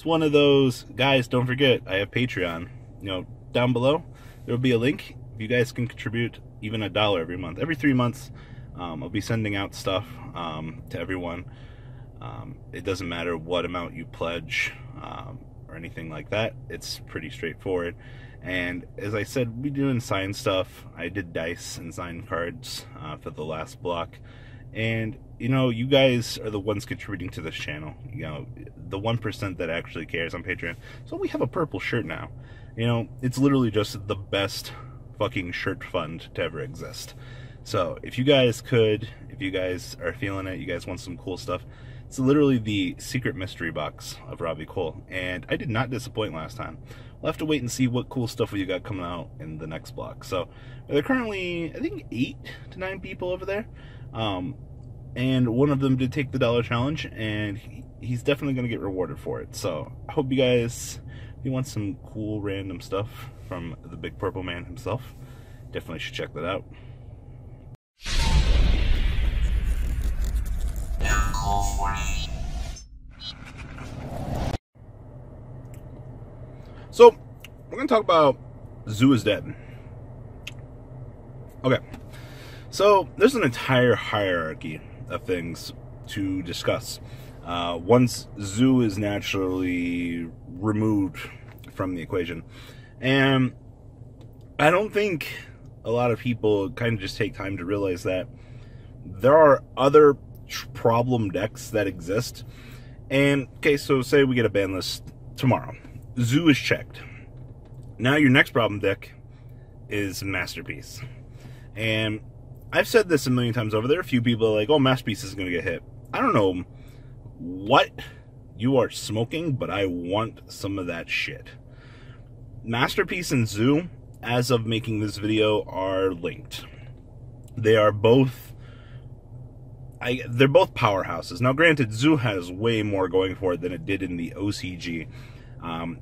it's one of those, guys, don't forget, I have Patreon. You know, down below, there will be a link. If you guys can contribute even $1 every month. Every 3 months, I'll be sending out stuff to everyone. It doesn't matter what amount you pledge or anything like that. It's pretty straightforward. And as I said, we do sign stuff. I did dice and sign cards for the last block. And, you know, you guys are the ones contributing to this channel. You know, the 1% that actually cares on Patreon. So we have a purple shirt now. You know, it's literally just the best fucking shirt fund to ever exist. So if you guys could, if you guys are feeling it, you guys want some cool stuff, it's literally the secret mystery box of Robbie Cole. And I did not disappoint last time. We'll have to wait and see what cool stuff we got coming out in the next block. So there are currently, I think, 8 to 9 people over there. And one of them did take the $1 challenge, and he's definitely going to get rewarded for it. So I hope you guys, if you want some cool random stuff from the Big Purple Man himself, definitely should check that out. So we're going to talk about Zoo is Dead. Okay, so there's an entire hierarchy of things to discuss. Once Zoo is naturally removed from the equation. And I don't think a lot of people kind of just take time to realize that there are other problem decks that exist. And, okay, so say we get a ban list tomorrow. Zoo is checked. Now your next problem deck is Masterpiece. And I've said this a million times over. There are a few people are like, oh, Masterpiece is going to get hit. I don't know what you are smoking, but I want some of that shit. Masterpiece and Zoo, as of making this video, are linked. They are both... they're both powerhouses. Now, granted, Zoo has way more going for it than it did in the OCG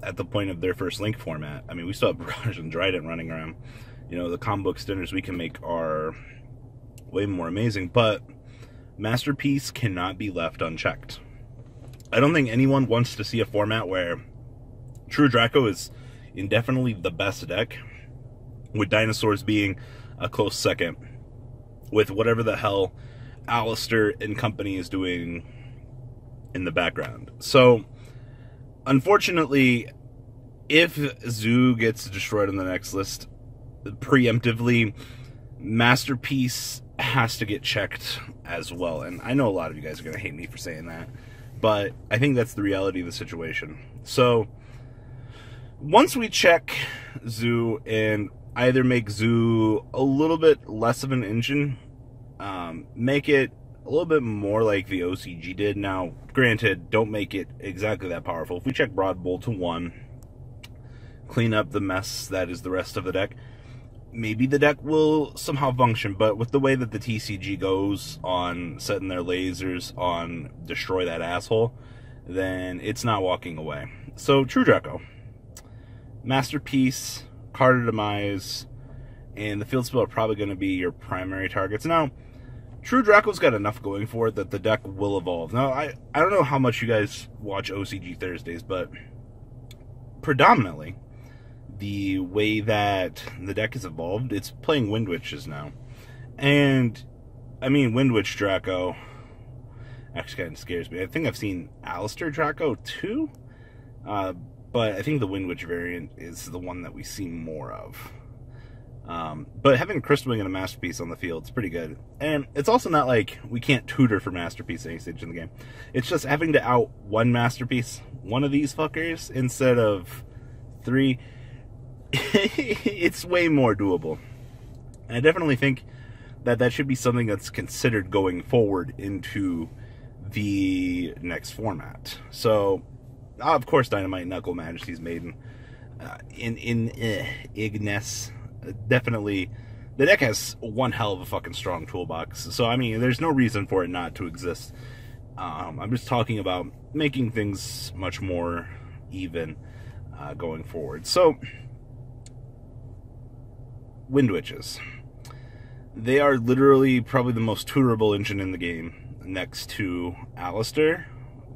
at the point of their first link format. I mean, we still have Barrage and Dryden running around. You know, the combo extenders we can make are way more amazing, but Masterpiece cannot be left unchecked. I don't think anyone wants to see a format where True Draco is indefinitely the best deck, with Dinosaurs being a close second, with whatever the hell Alistair and company is doing in the background. So, unfortunately, if Zoo gets destroyed on the next list, preemptively, Masterpiece has to get checked as well. And I know a lot of you guys are going to hate me for saying that, but I think that's the reality of the situation. So, once we check Zoo and either make Zoo a little bit less of an engine, make it a little bit more like the OCG did. Now, granted, don't make it exactly that powerful. If we check Broad Bull to 1, clean up the mess that is the rest of the deck, maybe the deck will somehow function. But with the way that the TCG goes on setting their lasers on destroy that asshole, then it's not walking away. So, True Draco, Masterpiece, Card of Demise, and the Field Spell are probably going to be your primary targets. Now, True Draco's got enough going for it that the deck will evolve. Now, I don't know how much you guys watch OCG Thursdays, but predominantly, the way that the deck has evolved, it's playing Wind Witches now. And, I mean, Wind Witch Draco actually kind of scares me. I think I've seen Alistair Draco too, but I think the Wind Witch variant is the one that we see more of. But having a Crystal Wing and a Masterpiece on the field is pretty good. And it's also not like we can't tutor for Masterpiece at any stage in the game. It's just having to out one Masterpiece, one of these fuckers, instead of 3. It's way more doable. And I definitely think that that should be something that's considered going forward into the next format. So, of course, Dynamite, Knuckle, Majesty's Maiden, Ignis. Definitely, the deck has one hell of a fucking strong toolbox. So, I mean, there's no reason for it not to exist. I'm just talking about making things much more even going forward. So, Wind Witches. They are literally probably the most tutorable engine in the game, next to Alistair,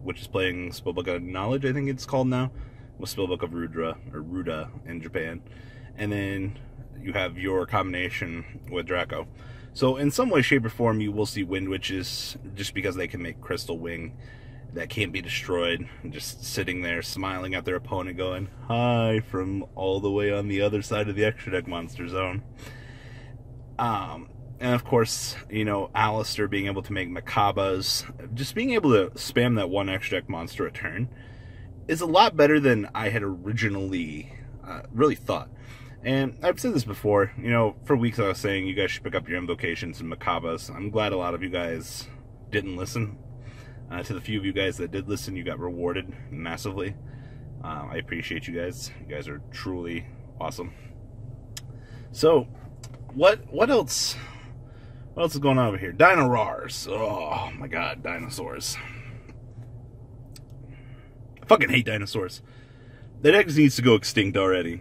which is playing Spellbook of Knowledge, I think it's called now, with Spellbook of Ruda in Japan. And then you have your combination with Draco. So in some way, shape, or form, you will see Wind Witches, just because they can make Crystal Wing that can't be destroyed, just sitting there smiling at their opponent going, hi, from all the way on the other side of the extra deck monster zone. And of course, you know, Alistair being able to make Makabas, just being able to spam that one extra deck monster a turn is a lot better than I had originally really thought. And I've said this before, you know, for weeks I was saying you guys should pick up your invocations and Makabas. I'm glad a lot of you guys didn't listen. To the few of you guys that did listen, you got rewarded massively. I appreciate you guys. You guys are truly awesome. So, what else? What else is going on over here? Dino-Rars. Oh my god, dinosaurs. I fucking hate dinosaurs. That X needs to go extinct already.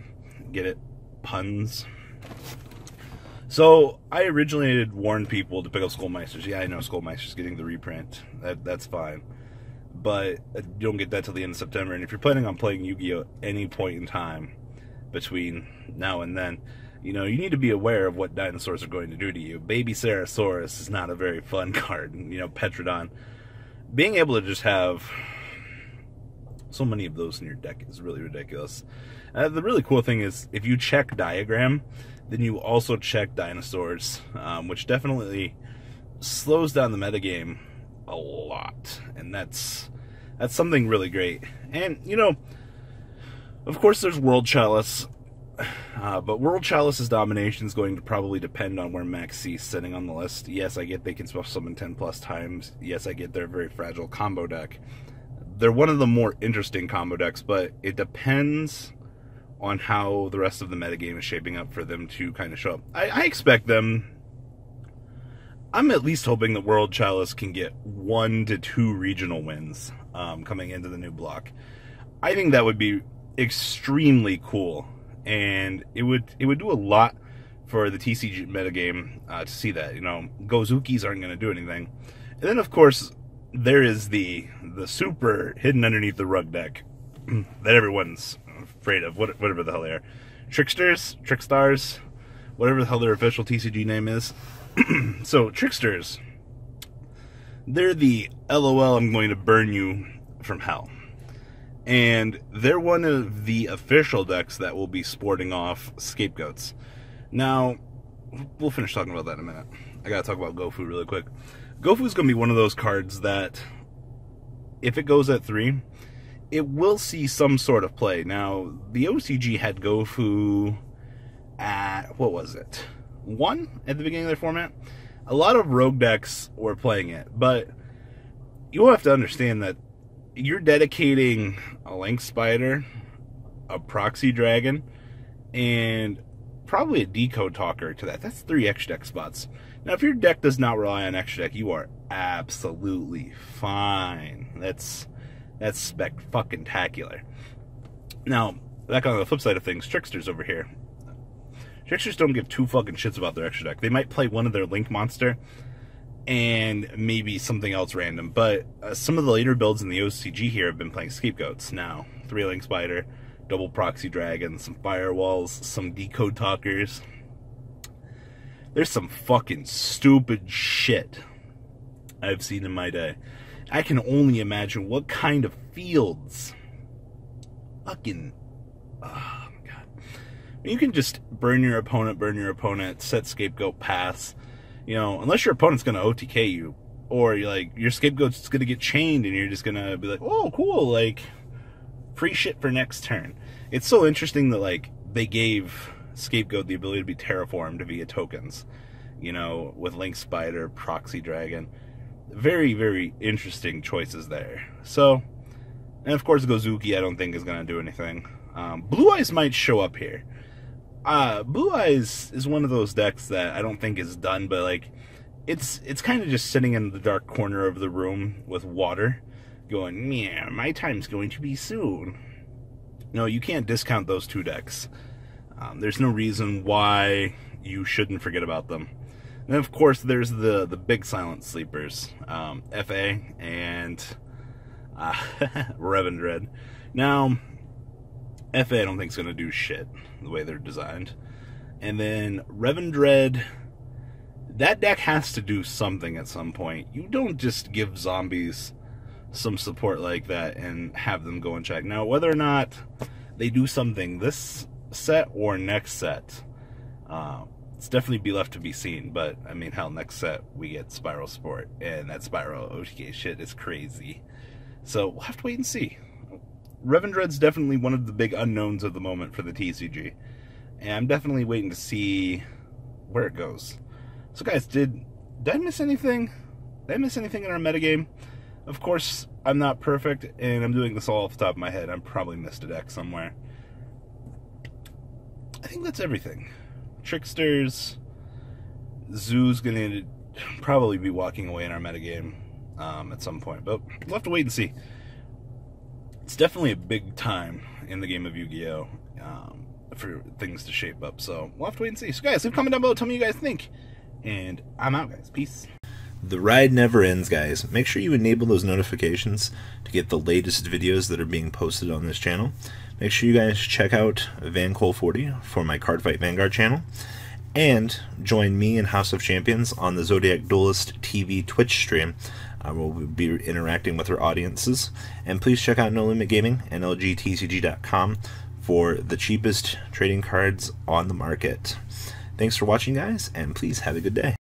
Get it? Puns. So, I originally had warned people to pick up Skullmeisters. Yeah, I know Skullmeister's getting the reprint. That's fine. But you don't get that till the end of September. And if you're planning on playing Yu-Gi-Oh! Any point in time between now and then, you know, you need to be aware of what dinosaurs are going to do to you. Baby Sarasaurus is not a very fun card. You know, Petrodon. Being able to just have so many of those in your deck is really ridiculous. The really cool thing is, if you check Diagram, then you also check dinosaurs, which definitely slows down the metagame a lot, and that's something really great. And, you know, of course there's World Chalice, but World Chalice's domination is going to probably depend on where Max C's sitting on the list. Yes, I get they can special summon 10 plus times. Yes, I get they're a very fragile combo deck. They're one of the more interesting combo decks, but it depends on how the rest of the metagame is shaping up for them to kind of show up. I expect them... I'm at least hoping that World Chalice can get 1 to 2 regional wins coming into the new block. I think that would be extremely cool, and it would do a lot for the TCG metagame to see that. You know, Gozukis aren't going to do anything. And then, of course, there is the super hidden underneath the rug deck that everyone's afraid of, whatever the hell they are. Trickstars, whatever the hell their official TCG name is. So, Tricksters, they're the LOL, I'm going to burn you from hell. And they're one of the official decks that will be sporting off Scapegoats. Now, we'll finish talking about that in a minute. I gotta talk about Gofu really quick. Gofu's gonna be one of those cards that, if it goes at 3, it will see some sort of play. Now, the OCG had Gofu at, what was it? 1 at the beginning of their format? A lot of rogue decks were playing it, but you have to understand that you're dedicating a Link Spider, a Proxy Dragon, and probably a Decode Talker to that. That's 3 extra deck spots. Now, if your deck does not rely on extra deck, you are absolutely fine. That's spec-fucking-tacular. Now, back on the flip side of things, Tricksters over here. Tricksters don't give 2 fucking shits about their extra deck. They might play one of their Link monster and maybe something else random, but some of the later builds in the OCG here have been playing Scapegoats. Now, 3 Link Spider, double Proxy Dragon, some Firewalls, some Decode Talkers. There's some fucking stupid shit I've seen in my day. I can only imagine what kind of fields. Fucking, oh my god. You can just burn your opponent, set Scapegoat pass. You know, unless your opponent's going to OTK you, or you're like, your Scapegoat's going to get chained and you're just going to be like, oh, cool, like, free shit for next turn. It's so interesting that, like, they gave Scapegoat the ability to be terraformed via tokens, you know, with Link Spider, Proxy Dragon. Very, very interesting choices there. So, and of course Gozuki I don't think is going to do anything. Blue Eyes might show up here. Blue Eyes is one of those decks that I don't think is done, but like, it's kind of just sitting in the dark corner of the room with water, going, yeah, my time's going to be soon. No, you can't discount those 2 decks. There's no reason why you shouldn't forget about them. And of course, there's the big silent sleepers, FA and Revendred. Now, FA I don't think is going to do shit the way they're designed. And then Revendred, that deck has to do something at some point. You don't just give zombies some support like that and have them go and check. Now, whether or not they do something this set or next set, it's definitely be left to be seen. But, I mean, hell, next set we get Spiral Sport, and that Spiral OTK shit is crazy. So, we'll have to wait and see. Revendred's definitely one of the big unknowns of the moment for the TCG. And I'm definitely waiting to see where it goes. So guys, did I miss anything? Did I miss anything in our metagame? Of course, I'm not perfect, and I'm doing this all off the top of my head. I probably missed a deck somewhere. I think that's everything. Tricksters, Zoo's going to probably be walking away in our metagame at some point, but we'll have to wait and see. It's definitely a big time in the game of Yu-Gi-Oh! For things to shape up, so we'll have to wait and see. So guys, leave a comment down below, tell me what you guys think, and I'm out, guys. Peace. The ride never ends, guys. Make sure you enable those notifications to get the latest videos that are being posted on this channel. Make sure you guys check out VanCole40 for my Cardfight Vanguard channel, and join me and House of Champions on the Zoodiac Duelist TV Twitch stream. We'll be interacting with our audiences. And please check out No Limit Gaming and LGTCG.com for the cheapest trading cards on the market. Thanks for watching, guys, and please have a good day.